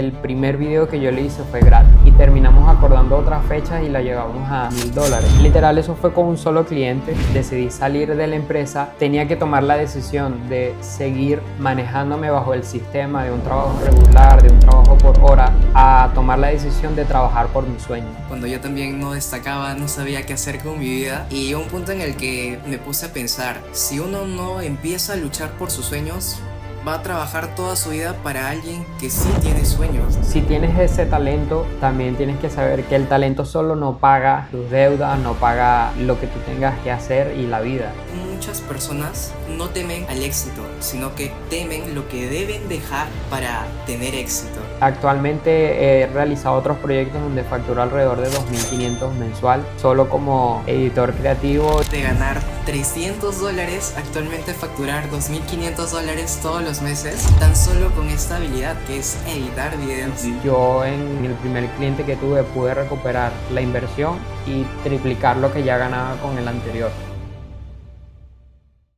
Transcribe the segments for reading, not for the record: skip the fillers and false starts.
El primer video que yo le hice fue gratis y terminamos acordando otras fechas y la llevamos a $1000. Literal, eso fue con un solo cliente. Decidí salir de la empresa. Tenía que tomar la decisión de seguir manejándome bajo el sistema de un trabajo regular, de un trabajo por hora, a tomar la decisión de trabajar por mi sueño. Cuando yo también no destacaba, no sabía qué hacer con mi vida, y llegó un punto en el que me puse a pensar, si uno no empieza a luchar por sus sueños, va a trabajar toda su vida para alguien que sí tiene sueños. Si tienes ese talento, también tienes que saber que el talento solo no paga tus deudas, no paga lo que tú tengas que hacer y la vida. Muchas personas no temen al éxito, sino que temen lo que deben dejar para tener éxito. Actualmente he realizado otros proyectos donde facturo alrededor de $2500 mensual, solo como editor creativo. De ganar $300, actualmente facturar $2500 todos los meses, tan solo con esta habilidad que es editar videos. Yo en el primer cliente que tuve pude recuperar la inversión y triplicar lo que ya ganaba con el anterior.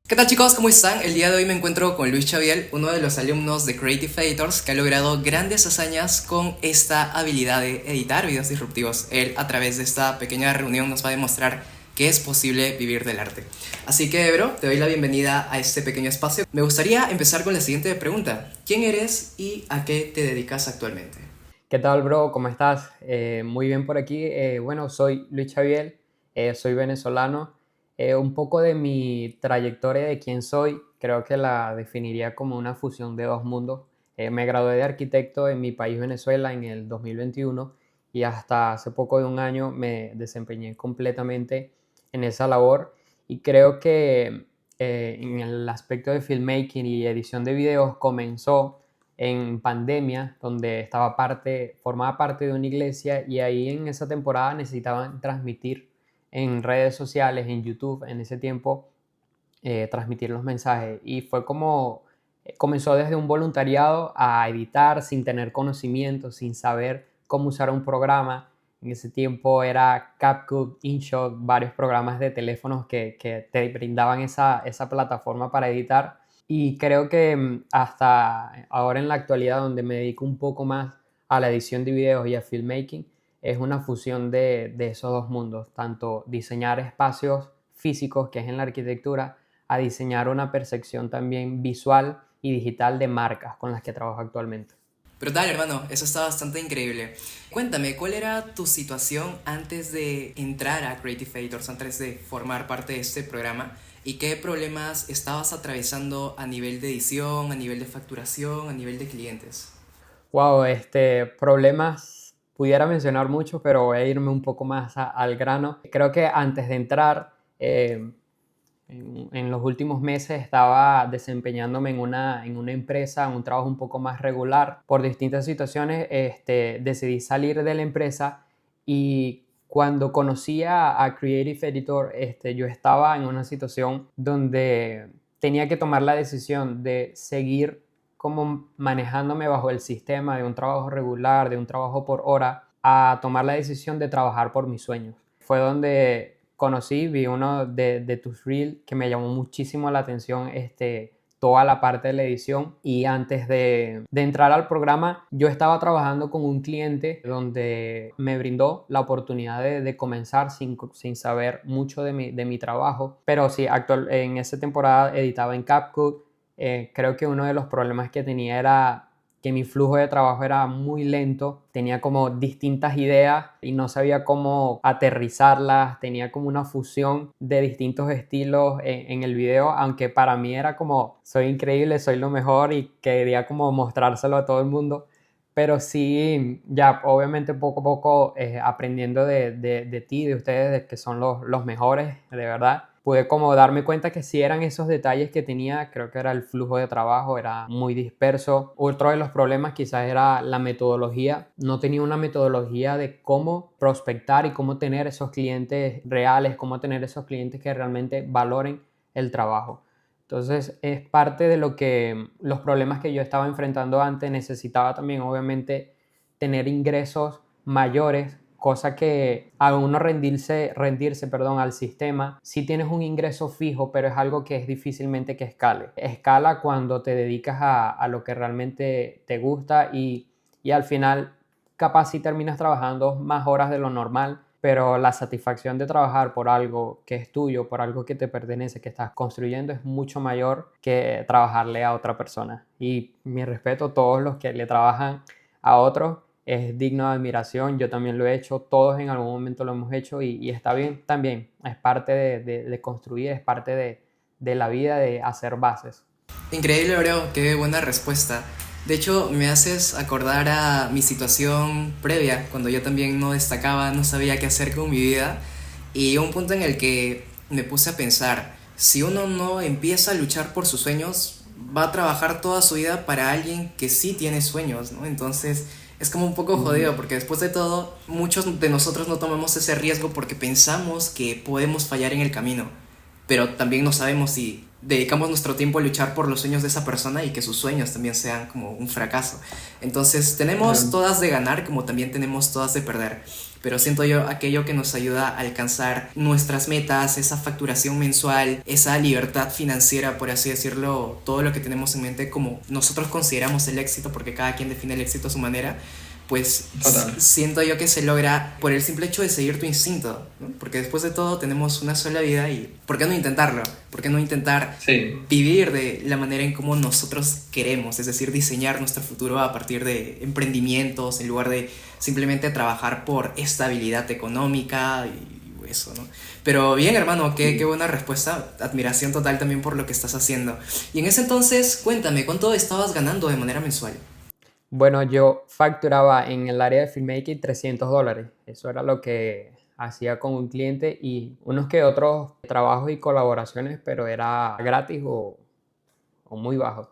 ¿Qué tal, chicos? ¿Cómo están? El día de hoy me encuentro con Luis Xavier, uno de los alumnos de Creative Editors que ha logrado grandes hazañas con esta habilidad de editar videos disruptivos. Él, a través de esta pequeña reunión, nos va a demostrar que es posible vivir del arte. Así que, bro, te doy la bienvenida a este pequeño espacio. Me gustaría empezar con la siguiente pregunta. ¿Quién eres y a qué te dedicas actualmente? ¿Qué tal, bro? ¿Cómo estás? Muy bien por aquí. Bueno, soy Luis Xavier, soy venezolano. Un poco de mi trayectoria de quién soy, creo que la definiría como una fusión de dos mundos. Me gradué de arquitecto en mi país, Venezuela, en el 2021 y hasta hace poco de un año me desempeñé completamente en esa labor y creo que en el aspecto de filmmaking y edición de videos comenzó en pandemia, donde formaba parte de una iglesia y ahí en esa temporada necesitaban transmitir en redes sociales, en YouTube, en ese tiempo, transmitir los mensajes. Y fue como comenzó desde un voluntariado a editar sin tener conocimiento, sin saber cómo usar un programa. En ese tiempo era CapCut, InShot, varios programas de teléfonos que te brindaban esa plataforma para editar. Y creo que hasta ahora en la actualidad, donde me dedico un poco más a la edición de videos y a filmmaking, es una fusión de esos dos mundos, tanto diseñar espacios físicos, que es en la arquitectura, a diseñar una percepción también visual y digital de marcas con las que trabajo actualmente. Brutal, hermano, eso está bastante increíble. Cuéntame, ¿cuál era tu situación antes de entrar a Creative Editors, antes de formar parte de este programa? ¿Y qué problemas estabas atravesando a nivel de edición, a nivel de facturación, a nivel de clientes? Wow, problemas pudiera mencionar muchos, pero voy a irme un poco más al grano. Creo que antes de entrar, en los últimos meses estaba desempeñándome en una empresa, en un trabajo un poco más regular. Por distintas situaciones, decidí salir de la empresa y cuando conocí a Creative Editor, yo estaba en una situación donde tenía que tomar la decisión de seguir como manejándome bajo el sistema de un trabajo regular, de un trabajo por hora, a tomar la decisión de trabajar por mis sueños. Fue donde vi uno de tus reels que me llamó muchísimo la atención, toda la parte de la edición, y antes de entrar al programa yo estaba trabajando con un cliente donde me brindó la oportunidad de comenzar sin saber mucho de mi trabajo, pero sí, en esa temporada editaba en CapCut. Creo que uno de los problemas que tenía era que mi flujo de trabajo era muy lento, tenía como distintas ideas y no sabía cómo aterrizarlas, tenía como una fusión de distintos estilos en el video, aunque para mí era como, soy increíble, soy lo mejor y quería como mostrárselo a todo el mundo, pero sí, ya obviamente poco a poco aprendiendo de ti, de ustedes, de que son los mejores, de verdad. Pude como darme cuenta que si eran esos detalles que tenía, creo que era el flujo de trabajo, era muy disperso. Otro de los problemas quizás era la metodología. No tenía una metodología de cómo prospectar y cómo tener esos clientes reales, cómo tener esos clientes que realmente valoren el trabajo. Entonces es parte de los problemas que yo estaba enfrentando antes. Necesitaba también obviamente tener ingresos mayores, cosa que a uno rendirse, perdón, al sistema, sí tienes un ingreso fijo, pero es algo que es difícilmente que escale. Escala cuando te dedicas a lo que realmente te gusta y y al final capaz si terminas trabajando más horas de lo normal, pero la satisfacción de trabajar por algo que es tuyo, por algo que te pertenece, que estás construyendo, es mucho mayor que trabajarle a otra persona. Y mi respeto a todos los que le trabajan a otros, es digno de admiración. Yo también lo he hecho, todos en algún momento lo hemos hecho y está bien también. Es parte de construir, es parte de la vida, de hacer bases. Increíble, bro, qué buena respuesta. De hecho, me haces acordar a mi situación previa, cuando yo también no destacaba, no sabía qué hacer con mi vida, y un punto en el que me puse a pensar, si uno no empieza a luchar por sus sueños, va a trabajar toda su vida para alguien que sí tiene sueños, ¿no? Entonces, es como un poco Ujú. jodido, porque después de todo, muchos de nosotros no tomamos ese riesgo porque pensamos que podemos fallar en el camino, pero también no sabemos si dedicamos nuestro tiempo a luchar por los sueños de esa persona y que sus sueños también sean como un fracaso. Entonces tenemos Claro. todas de ganar como también tenemos todas de perder. Pero siento yo aquello que nos ayuda a alcanzar nuestras metas, esa facturación mensual, esa libertad financiera, por así decirlo, todo lo que tenemos en mente como nosotros consideramos el éxito, porque cada quien define el éxito a su manera, pues Total. siento yo que se logra por el simple hecho de seguir tu instinto, ¿no? Porque después de todo tenemos una sola vida y ¿por qué no intentarlo? ¿Por qué no intentar Sí, vivir de la manera en como nosotros queremos? Es decir, diseñar nuestro futuro a partir de emprendimientos en lugar de simplemente trabajar por estabilidad económica y eso, ¿no? Pero bien, hermano, qué sí. buena respuesta. Admiración total también por lo que estás haciendo. Y en ese entonces, cuéntame, ¿cuánto estabas ganando de manera mensual? Bueno, yo facturaba en el área de filmmaking $300. Eso era lo que hacía con un cliente y unos que otros trabajos y colaboraciones, pero era gratis o muy bajo,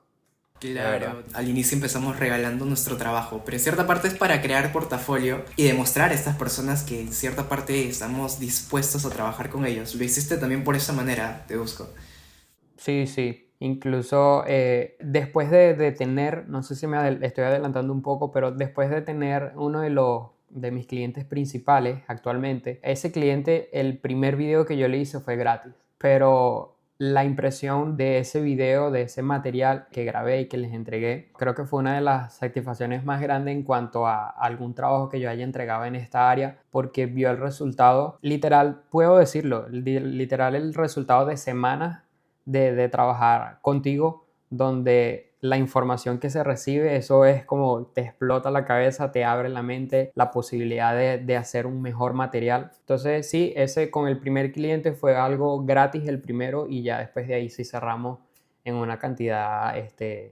de verdad. Claro, al inicio empezamos regalando nuestro trabajo, pero en cierta parte es para crear portafolio y demostrar a estas personas que en cierta parte estamos dispuestos a trabajar con ellos. Lo hiciste también por esa manera, te busco. Sí, sí. Incluso después de tener, no sé si estoy adelantando un poco, pero después de tener uno de mis clientes principales actualmente, ese cliente, el primer video que yo le hice fue gratis, pero la impresión de ese video, de ese material que grabé y que les entregué, creo que fue una de las satisfacciones más grandes en cuanto a algún trabajo que yo haya entregado en esta área, porque vio el resultado, literal, puedo decirlo, literal el resultado de semanas de trabajar contigo, donde la información que se recibe, eso es como te explota la cabeza, te abre la mente, la posibilidad de hacer un mejor material. Entonces sí, ese con el primer cliente fue algo gratis el primero y ya después de ahí sí cerramos en una cantidad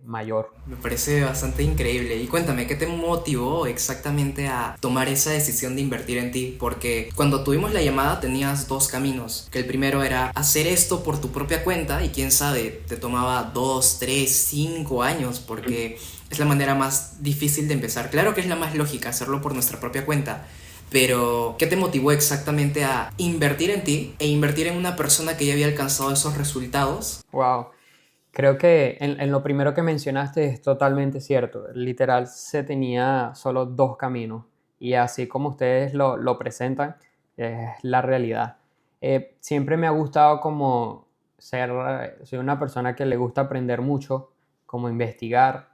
mayor. Me parece bastante increíble. Y cuéntame, ¿qué te motivó exactamente a tomar esa decisión de invertir en ti? Porque cuando tuvimos la llamada tenías dos caminos, que el primero era hacer esto por tu propia cuenta y quién sabe, te tomaba 2, 3, 5 años porque es la manera más difícil de empezar. Claro que es la más lógica hacerlo por nuestra propia cuenta. Pero, ¿qué te motivó exactamente a invertir en ti e invertir en una persona que ya había alcanzado esos resultados? Wow. Creo que en lo primero que mencionaste es totalmente cierto. Literal, se tenía solo dos caminos y así como ustedes lo presentan, es la realidad. Siempre me ha gustado como soy una persona que le gusta aprender mucho, como investigar,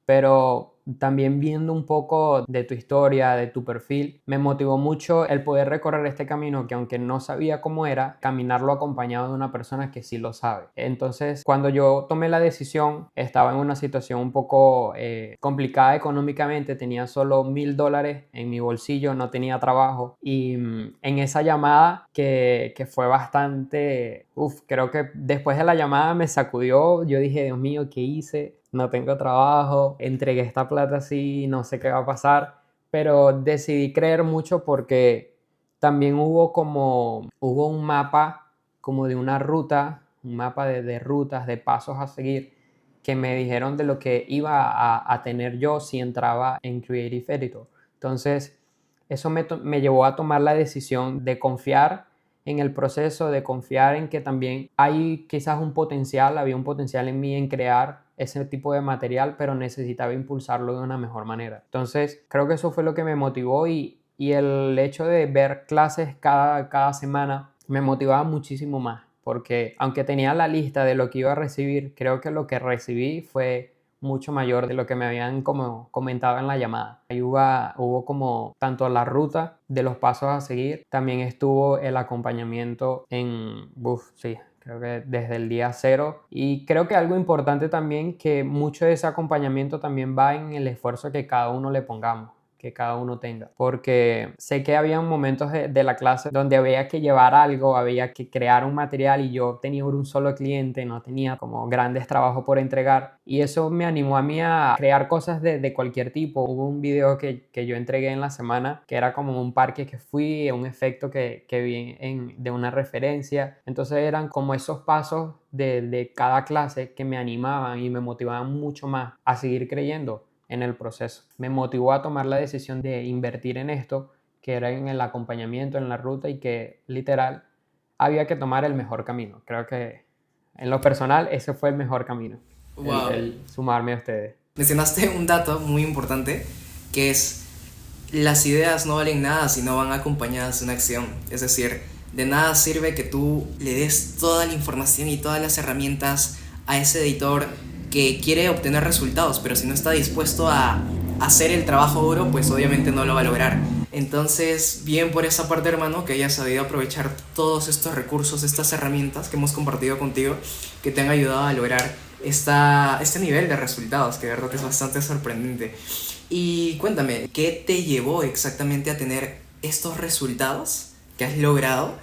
pero también viendo un poco de tu historia, de tu perfil, me motivó mucho el poder recorrer este camino que aunque no sabía cómo era, caminarlo acompañado de una persona que sí lo sabe. Entonces, cuando yo tomé la decisión, estaba en una situación un poco complicada económicamente, tenía solo $1,000 en mi bolsillo, no tenía trabajo y en esa llamada que fue bastante, creo que después de la llamada me sacudió, yo dije, Dios mío, ¿qué hice? No tengo trabajo, entregué esta plata así, no sé qué va a pasar, pero decidí creer mucho porque también hubo un mapa como de una ruta, un mapa de rutas, de pasos a seguir, que me dijeron de lo que iba a tener yo si entraba en Creative Editor. Entonces, eso me llevó a tomar la decisión de confiar en el proceso, de confiar en que también hay quizás un potencial, había un potencial en mí en crear ese tipo de material, pero necesitaba impulsarlo de una mejor manera. Entonces, creo que eso fue lo que me motivó y el hecho de ver clases cada semana me motivaba muchísimo más, porque aunque tenía la lista de lo que iba a recibir, creo que lo que recibí fue mucho mayor de lo que me habían como comentado en la llamada. Ahí hubo como tanto la ruta de los pasos a seguir, también estuvo el acompañamiento sí, creo que desde el día cero. Y creo que algo importante también, que mucho de ese acompañamiento también va en el esfuerzo que cada uno le pongamos, que cada uno tenga, porque sé que había momentos de la clase donde había que llevar algo, había que crear un material y yo tenía un solo cliente, no tenía como grandes trabajos por entregar, y eso me animó a mí a crear cosas de cualquier tipo. Hubo un video que yo entregué en la semana que era como un parque que fui, un efecto que vi de una referencia, entonces eran como esos pasos de cada clase que me animaban y me motivaban mucho más a seguir creyendo en el proceso. Me motivó a tomar la decisión de invertir en esto, que era en el acompañamiento, en la ruta, y que literal había que tomar el mejor camino. Creo que en lo personal ese fue el mejor camino, Wow. el sumarme a ustedes. Mencionaste un dato muy importante, que es: las ideas no valen nada si no van acompañadas de una acción. Es decir, de nada sirve que tú le des toda la información y todas las herramientas a ese editor que quiere obtener resultados, pero si no está dispuesto a hacer el trabajo duro, pues obviamente no lo va a lograr. Entonces, bien por esa parte, hermano, que hayas sabido aprovechar todos estos recursos, estas herramientas que hemos compartido contigo, que te han ayudado a lograr este nivel de resultados, que de verdad que es bastante sorprendente. Y cuéntame, ¿qué te llevó exactamente a tener estos resultados que has logrado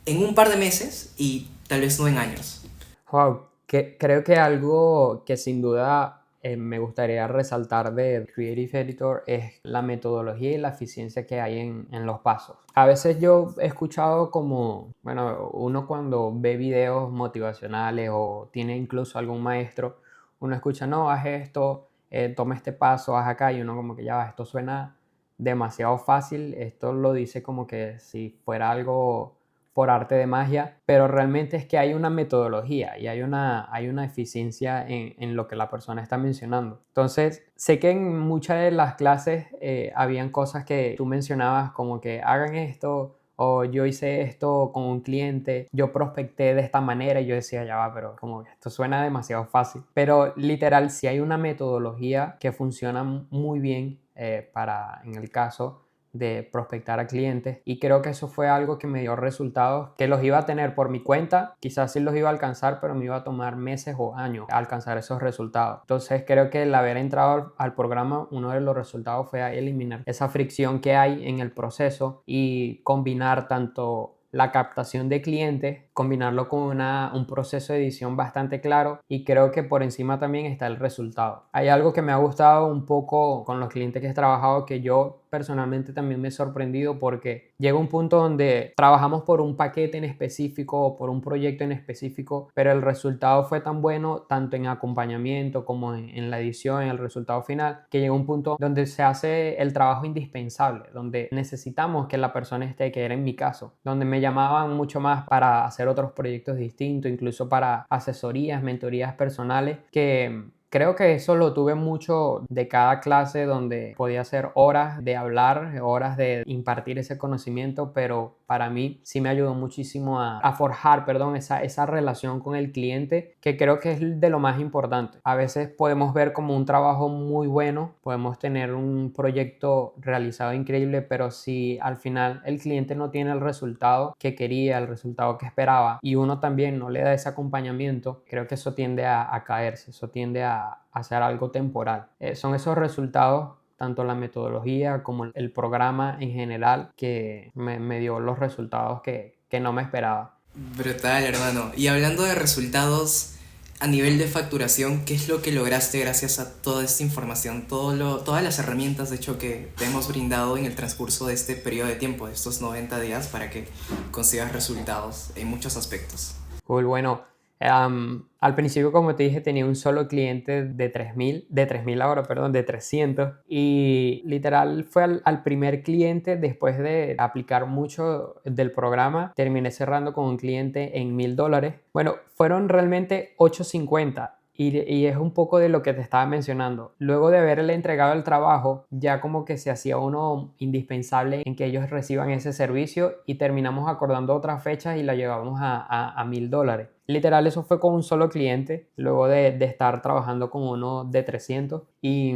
en un par de meses y tal vez no en años? Wow, creo que algo que sin duda me gustaría resaltar de Creative Editor es la metodología y la eficiencia que hay en los pasos. A veces yo he escuchado como, bueno, uno cuando ve videos motivacionales o tiene incluso algún maestro, uno escucha, no, haz esto, toma este paso, haz acá, y uno como que ya va, esto suena demasiado fácil, esto lo dice como que si fuera algo por arte de magia, pero realmente es que hay una metodología y hay una eficiencia en lo que la persona está mencionando. Entonces, sé que en muchas de las clases habían cosas que tú mencionabas como que hagan esto, o yo hice esto con un cliente, yo prospecté de esta manera, y yo decía, ya va, pero como que esto suena demasiado fácil. Pero literal, si hay una metodología que funciona muy bien en el caso de prospectar a clientes, y creo que eso fue algo que me dio resultados que los iba a tener por mi cuenta, quizás sí los iba a alcanzar, pero me iba a tomar meses o años alcanzar esos resultados. Entonces creo que el haber entrado al programa, uno de los resultados fue eliminar esa fricción que hay en el proceso y combinar tanto la captación de clientes, combinarlo con un proceso de edición bastante claro, y creo que por encima también está el resultado. Hay algo que me ha gustado un poco con los clientes que he trabajado, que yo personalmente también me he sorprendido, porque llega un punto donde trabajamos por un paquete en específico o por un proyecto en específico, pero el resultado fue tan bueno, tanto en acompañamiento como en la edición, en el resultado final, que llega un punto donde se hace el trabajo indispensable, donde necesitamos que la persona esté, que era en mi caso, donde me llamaban mucho más para hacer otros proyectos distintos, incluso para asesorías, mentorías personales, que creo que eso lo tuve mucho de cada clase, donde podía hacer horas de hablar, horas de impartir ese conocimiento, pero para mí sí me ayudó muchísimo a forjar, perdón, esa relación con el cliente, que creo que es de lo más importante. A veces podemos ver como un trabajo muy bueno, podemos tener un proyecto realizado increíble, pero si al final el cliente no tiene el resultado que quería, el resultado que esperaba, y uno también no le da ese acompañamiento, creo que eso tiende a caerse, eso tiende a hacer algo temporal. Son esos resultados, tanto la metodología como el programa en general, que me dio los resultados que no me esperaba. Brutal, hermano. Y hablando de resultados a nivel de facturación, ¿qué es lo que lograste gracias a toda esta información, todas las herramientas de hecho que te hemos brindado en el transcurso de este periodo de tiempo, de estos 90 días, para que consigas resultados en muchos aspectos? Cool, bueno, al principio, como te dije, tenía un solo cliente de 3.000 ahora, perdón, de 300, y literal fue al primer cliente, después de aplicar mucho del programa, terminé cerrando con un cliente en $1,000. Bueno, fueron realmente 850, Y es un poco de lo que te estaba mencionando. Luego de haberle entregado el trabajo, ya como que se hacía uno indispensable en que ellos reciban ese servicio y terminamos acordando otras fechas y la llevamos a $1000. Literal, eso fue con un solo cliente, luego de estar trabajando con uno de 300. Y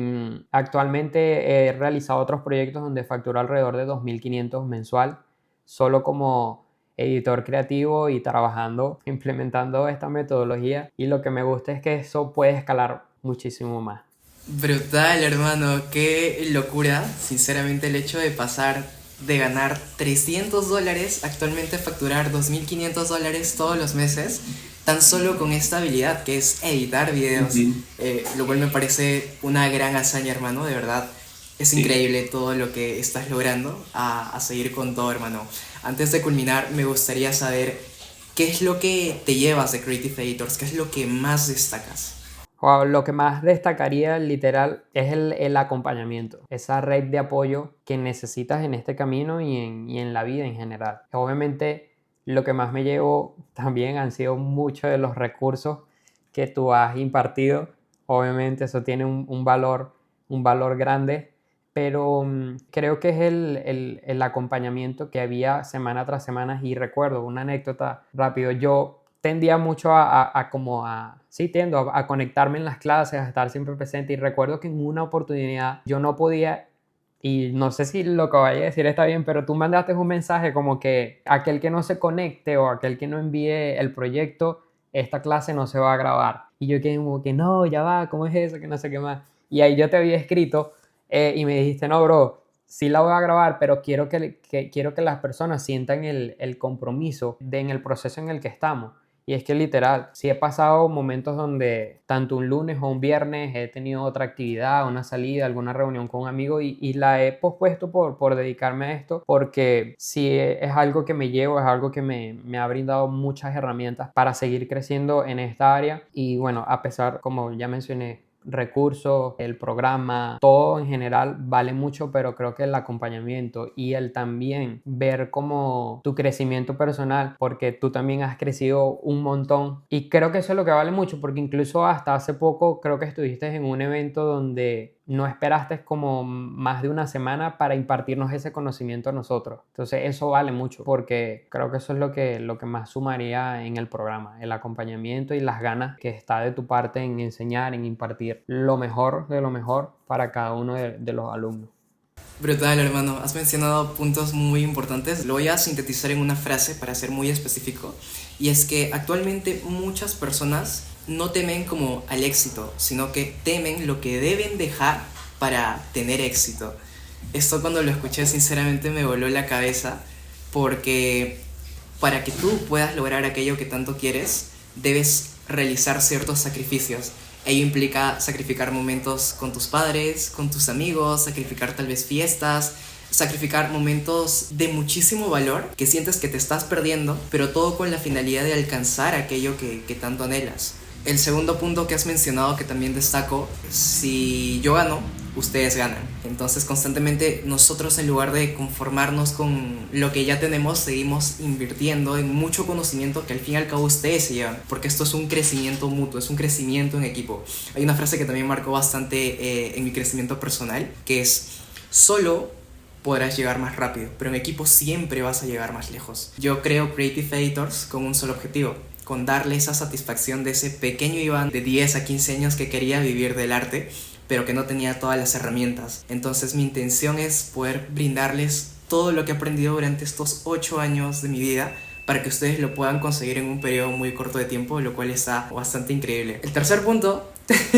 actualmente he realizado otros proyectos donde facturo alrededor de 2500 mensual, solo como editor creativo y trabajando, implementando esta metodología, y lo que me gusta es que eso puede escalar muchísimo más. Brutal, hermano, qué locura, sinceramente, el hecho de pasar de ganar $300 actualmente a facturar $2500 todos los meses, tan solo con esta habilidad que es editar videos, lo cual me parece una gran hazaña, hermano, de verdad. Es increíble todo lo que estás logrando, a seguir con todo, hermano. Antes de culminar, me gustaría saber qué es lo que te llevas de Creative Editors, qué es lo que más destacas. Wow, lo que más destacaría literal es el acompañamiento, esa red de apoyo que necesitas en este camino y en la vida en general. Obviamente lo que más me llevo también han sido muchos de los recursos que tú has impartido. Obviamente eso tiene un valor grande, pero creo que es el acompañamiento que había semana tras semana. Y recuerdo una anécdota rápido. Yo tendía mucho sí, tiendo a conectarme en las clases, a estar siempre presente, y recuerdo que en una oportunidad yo no podía, y no sé si lo que vaya a decir está bien, pero tú mandaste un mensaje como que aquel que no se conecte o aquel que no envíe el proyecto, esta clase no se va a grabar. Y yo quedé como que no, ya va, ¿cómo es eso? Que no sé qué más. Y ahí yo te había escrito y me dijiste, no, bro, sí la voy a grabar, pero quiero que las personas sientan el compromiso en el proceso en el que estamos. Y es que literal, sí he pasado momentos donde tanto un lunes o un viernes he tenido otra actividad, una salida, alguna reunión con un amigo, y la he pospuesto por dedicarme a esto, porque sí es algo que me llevo, es algo que me ha brindado muchas herramientas para seguir creciendo en esta área. Y bueno, a pesar, como ya mencioné, recursos, el programa, todo en general vale mucho, pero creo que el acompañamiento y el también ver como tu crecimiento personal, porque tú también has crecido un montón, y creo que eso es lo que vale mucho, porque incluso hasta hace poco creo que estuviste en un evento donde no esperaste como más de una semana para impartirnos ese conocimiento a nosotros. Entonces eso vale mucho, porque creo que eso es lo que más sumaría en el programa, el acompañamiento y las ganas que está de tu parte en enseñar, en impartir lo mejor de lo mejor para cada uno de los alumnos. Brutal, hermano. Has mencionado puntos muy importantes. Lo voy a sintetizar en una frase para ser muy específico. Y es que actualmente muchas personas no temen como al éxito, sino que temen lo que deben dejar para tener éxito. Esto cuando lo escuché sinceramente me voló la cabeza, porque para que tú puedas lograr aquello que tanto quieres, debes realizar ciertos sacrificios. Ello implica sacrificar momentos con tus padres, con tus amigos, sacrificar tal vez fiestas, sacrificar momentos de muchísimo valor que sientes que te estás perdiendo, pero todo con la finalidad de alcanzar aquello que tanto anhelas. El segundo punto que has mencionado, que también destaco: si yo gano, ustedes ganan. Entonces constantemente nosotros, en lugar de conformarnos con lo que ya tenemos, seguimos invirtiendo en mucho conocimiento que al fin y al cabo ustedes se llevan, porque esto es un crecimiento mutuo, es un crecimiento en equipo. Hay una frase que también marcó bastante en mi crecimiento personal, que es: solo podrás llegar más rápido, pero en equipo siempre vas a llegar más lejos. Yo creo Creative Editors con un solo objetivo: con darle esa satisfacción de ese pequeño Iván de 10 a 15 años que quería vivir del arte, pero que no tenía todas las herramientas. Entonces mi intención es poder brindarles todo lo que he aprendido durante estos 8 años de mi vida, para que ustedes lo puedan conseguir en un periodo muy corto de tiempo, lo cual está bastante increíble. El tercer punto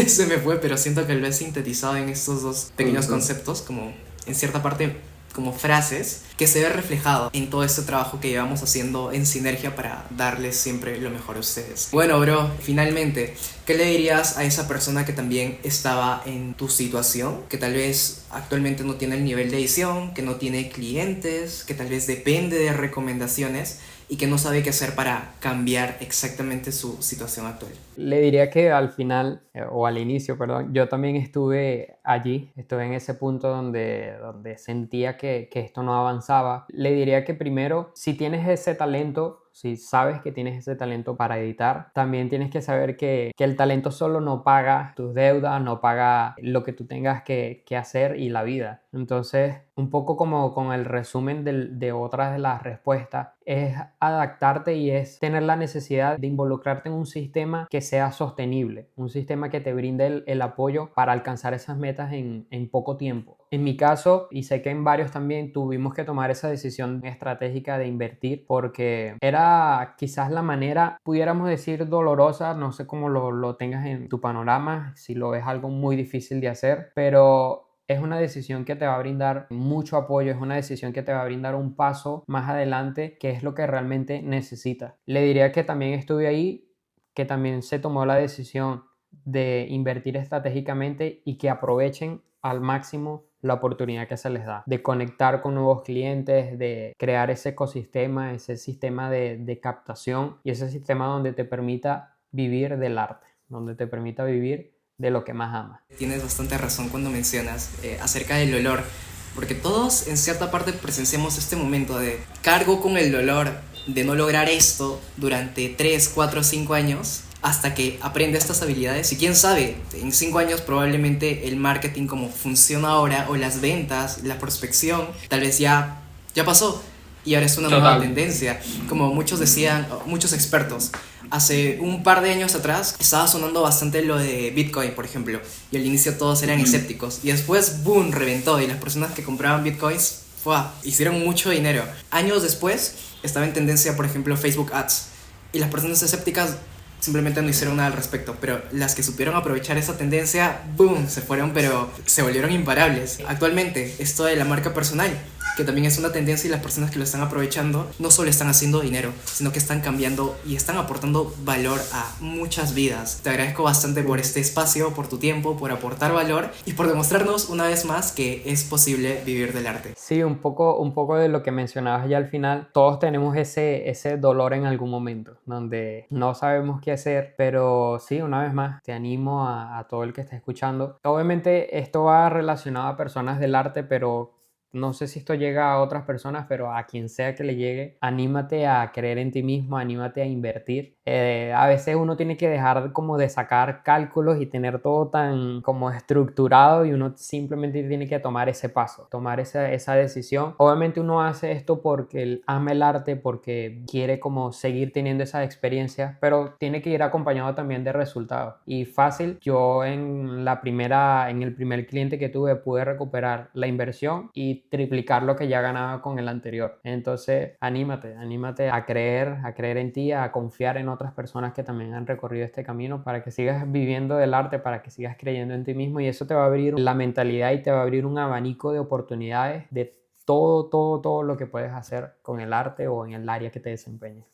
se me fue, pero siento que lo he sintetizado en estos dos pequeños conceptos, como en cierta parte como frases, que se ve reflejado en todo este trabajo que llevamos haciendo en sinergia para darles siempre lo mejor a ustedes. Bueno, bro, finalmente, ¿qué le dirías a esa persona que también estaba en tu situación, que tal vez actualmente no tiene el nivel de edición, que no tiene clientes, que tal vez depende de recomendaciones y que no sabe qué hacer para cambiar exactamente su situación actual? Le diría que al final, o al inicio, perdón, yo también estuve allí, estuve en ese punto donde sentía que esto no avanzaba. Le diría que primero, si tienes ese talento, Si sabes que tienes ese talento para editar, también tienes que saber que el talento solo no paga tus deudas, no paga lo que tú tengas que hacer y la vida. Entonces, un poco como con el resumen de otras de las respuestas, es adaptarte y es tener la necesidad de involucrarte en un sistema que sea sostenible, un sistema que te brinde el apoyo para alcanzar esas metas en poco tiempo. En mi caso, y sé que en varios también, tuvimos que tomar esa decisión estratégica de invertir porque era quizás la manera, pudiéramos decir, dolorosa, no sé cómo lo tengas en tu panorama, si lo ves algo muy difícil de hacer, pero es una decisión que te va a brindar mucho apoyo, es una decisión que te va a brindar un paso más adelante, que es lo que realmente necesitas. Le diría que también estuve ahí, que también se tomó la decisión de invertir estratégicamente y que aprovechen al máximo la oportunidad que se les da, de conectar con nuevos clientes, de crear ese ecosistema, ese sistema de captación y ese sistema donde te permita vivir del arte, donde te permita vivir de lo que más amas. Tienes bastante razón cuando mencionas acerca del dolor, porque todos en cierta parte presenciamos este momento de cargo con el dolor de no lograr esto durante 3, 4, 5 años hasta que aprenda estas habilidades y quién sabe, en 5 años probablemente el marketing como funciona ahora o las ventas, la prospección, tal vez ya pasó y ahora es una nueva tendencia, como muchos decían, muchos expertos. Hace un par de años atrás estaba sonando bastante lo de Bitcoin, por ejemplo, y al inicio todos eran escépticos y después, boom, reventó y las personas que compraban Bitcoins, hicieron mucho dinero. Años después estaba en tendencia, por ejemplo, Facebook Ads y las personas escépticas simplemente no hicieron nada al respecto, pero las que supieron aprovechar esa tendencia, boom, se fueron, pero se volvieron imparables. Actualmente, esto de la marca personal, que también es una tendencia y las personas que lo están aprovechando no solo están haciendo dinero, sino que están cambiando y están aportando valor a muchas vidas. Te agradezco bastante por este espacio, por tu tiempo, por aportar valor y por demostrarnos una vez más que es posible vivir del arte. Sí, un poco de lo que mencionabas ya al final. Todos tenemos ese dolor en algún momento, donde no sabemos qué hacer, pero sí, una vez más, te animo a todo el que esté escuchando. Obviamente esto va relacionado a personas del arte, pero no sé si esto llega a otras personas, pero a quien sea que le llegue, anímate a creer en ti mismo, anímate a invertir. A veces uno tiene que dejar como de sacar cálculos y tener todo tan como estructurado y uno simplemente tiene que tomar ese paso, tomar esa decisión. Obviamente uno hace esto porque ama el arte, porque quiere como seguir teniendo esas experiencias, pero tiene que ir acompañado también de resultados. Y fácil, yo en el primer cliente que tuve pude recuperar la inversión y triplicar lo que ya ganaba con el anterior. Entonces, anímate a creer en ti, a confiar en otras personas que también han recorrido este camino para que sigas viviendo del arte, para que sigas creyendo en ti mismo y eso te va a abrir la mentalidad y te va a abrir un abanico de oportunidades de todo lo que puedes hacer con el arte o en el área que te desempeñes.